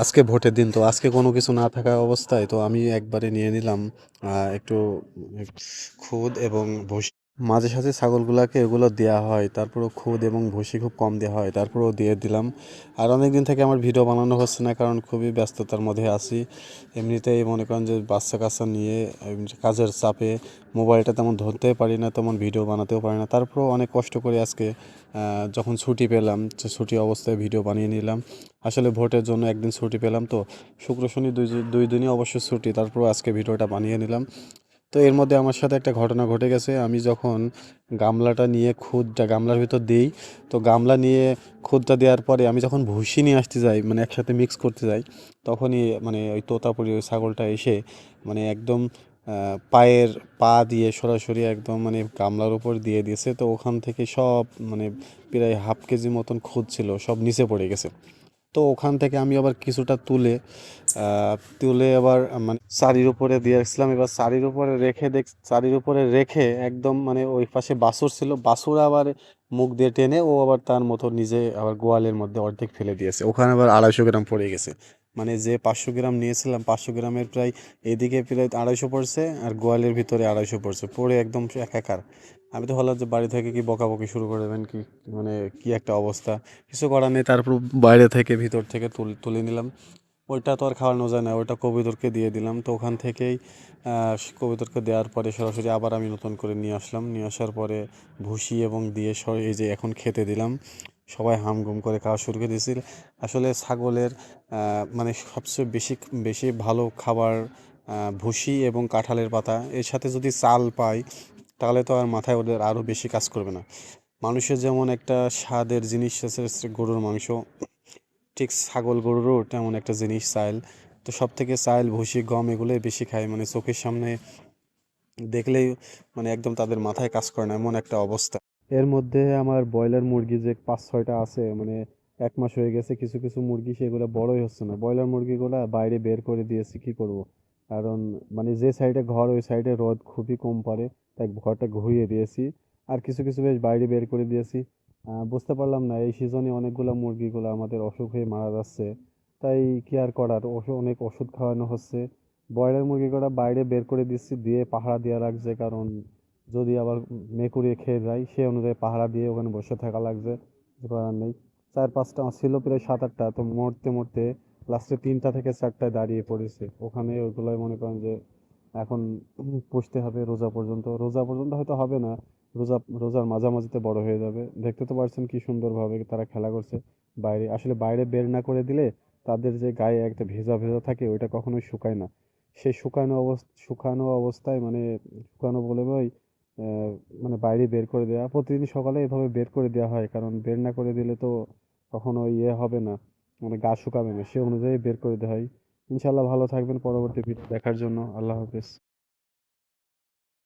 আজকে ভোটের দিন তো আজকে কোনো কিছু না থাকা অবস্থায় তো আমি একবারে নিয়ে নিলাম একটু খুদ এবং ভুসি। মাঝে সাঝে ছাগলগুলাকে এগুলো দেওয়া হয়, তারপরেও খুদ এবং ভুসি খুব কম দেওয়া হয়, তারপরেও দিয়ে দিলাম। আর অনেক দিন থেকে আমার ভিডিও বানানো হচ্ছে না, কারণ খুবই ব্যস্ততার মধ্যে আছি। এমনিতেই মনে করেন যে বাচ্চা কাচ্চা নিয়ে কাজের চাপে মোবাইলটা তেমন ধরতেই পারি না, তেমন ভিডিও বানাতেও পারি না। তারপরেও অনেক কষ্ট করে আজকে যখন ছুটি পেলাম, ছুটি অবস্থায় ভিডিও বানিয়ে নিলাম। আসলে ভোটের জন্য একদিন ছুটি পেলাম, তো শুক্র শনি দুই দিনই অবশ্য ছুটি, তারপর আজকে ভিডিওটা বানিয়ে নিলাম। তো এর মধ্যে আমার সাথে একটা ঘটনা ঘটে গেছে। আমি যখন গামলাটা নিয়ে খুদটা গামলার ভিতর দিই, তো গামলা নিয়ে খুদটা দেওয়ার পরে আমি যখন ভুসি নিয়ে আসতে যাই, মানে একসাথে মিক্স করতে যাই, তখনই মানে ওই তোতাপুরি ওই ছাগলটা এসে মানে একদম পায়ের পা দিয়ে সরাসরি একদম মানে গামলার উপর দিয়ে দিয়েছে। তো ওখান থেকে সব মানে প্রায় হাফ কেজি মতন খুদ ছিল, সব নিচে পড়ে গেছে। তো ওখান থেকে আমি আবার কিছুটা তুলে আবার মানে চারির উপরে দিয়ে রাখছিলাম। এবার চারির উপরে রেখে একদম মানে ওই পাশে বাছুর ছিল, বাছুর আবার মুখ দিয়ে টেনে ও আবার তার মতো নিজে আবার গোয়ালের মধ্যে অর্ধেক ফেলে দিয়েছে। ওখানে আবার 250 গ্রাম পড়ে গেছে। মানে যে 500 গ্রাম নিয়েছিলাম, 500 গ্রামের প্রায় এদিকে প্রায় 250 পড়ছে, আর গোয়ালের ভিতরে 250 পড়ছে, পড়ে একদম একাকার। আমি তো ভাবলাম যে বাড়ি থেকে কি বকাবকি শুরু করে দেবেন, কি মানে কি একটা অবস্থা। কিছু করার নেই, তারপর বাইরে থেকে ভিতর থেকে তুলে নিলাম। ওইটা তো আর খাওয়ানো যায় না, ওইটা কবুতরকে দিয়ে দিলাম। তো ওখান থেকেই কবুতরকে দেওয়ার পরে সরাসরি আবার আমি নতুন করে নিয়ে আসলাম। নিয়ে আসার পরে ভুসি এবং দিয়ে এই যে এখন খেতে দিলাম। সবাই হামগুম করে খাওয়া শুরু করে দিয়েছিল। আসলে ছাগলের মানে সবচেয়ে বেশি বেশি ভালো খাবার ভুসি এবং কাঁঠালের পাতা, এর সাথে যদি চাল পাই তাহলে তো আর মাথায় ওদের আরও বেশি কাজ করবে না। মানুষের যেমন একটা স্বাদের জিনিস আছে গরুর মাংস, ঠিক ছাগল গরুরও তেমন একটা জিনিস চাইল। তো সব থেকে চাইল ভুসি গম এগুলোই বেশি খায়, মানে চোখের সামনে দেখলেই মানে একদম তাদের মাথায় কাজ করে না, এমন একটা অবস্থা। এর মধ্যে আমার ব্রয়লার মুরগি যে 5-6টা আছে, মানে 1 মাস হয়ে গেছে, কিছু কিছু মুরগি সেগুলো বড়ই হচ্ছে না। ব্রয়লার মুরগিগুলা বাইরে বের করে দিয়েছি, কি করব। কারণ মানে যে সাইডে ঘর ওই সাইডে রোদ খুবই কম পড়ে, তাই ঘরটা ঘুরিয়ে দিয়েছি। আর কিছু কিছু বেশ বাইরে বের করে দিয়েছি। বুঝতে পারলাম না এই সিজনে অনেকগুলা মুরগিগুলো আমাদের অসুখ হয়ে মারা যাচ্ছে। তাই কি আর করার, অনেক ওষুধ খাওয়ানো হচ্ছে। ব্রয়লার মুরগিগুলো বাইরে বের করে দিচ্ছি, দিয়ে পাহারা দেওয়া লাগছে, কারণ যদি আবার মেকুড়ি খেয়ে যায় সে অনুযায়ী পাহারা দিয়ে ওখানে বসে থাকা লাগছে। কিছু করার নেই। 4-5টা ছিল, প্রায় 7-8টা, তো মরতে মরতে লাস্টে 3টা থেকে 4টায় দাঁড়িয়ে পড়েছে। ওখানে ওইগুলোই মনে করেন যে এখন পুষতে হবে রোজা পর্যন্ত হয়তো হবে না। রোজার মাঝামাঝিতে বড় হয়ে যাবে। দেখতে তো পারছেন কি সুন্দরভাবে তারা খেলা করছে বাইরে। আসলে বাইরে বের না করে দিলে তাদের যে গায়ে একটা ভেজা ভেজা থাকে ওইটা কখনোই শুকায় না। সেই শুকানো অবস্থায় মানে শুকানো বলে ওই মানে বাইরে বের করে দেওয়া, প্রতিদিন সকালে এভাবে বের করে দেওয়া হয়, কারণ বের না করে দিলে তো কখনো ইয়ে হবে না, মানে গা শুকাবে না, সে অনুযায়ী বের করে দেওয়া হয়। ইনশাল্লাহ ভালো থাকবেন, পরবর্তী ভিডিও দেখার জন্য। আল্লাহ হাফেজ।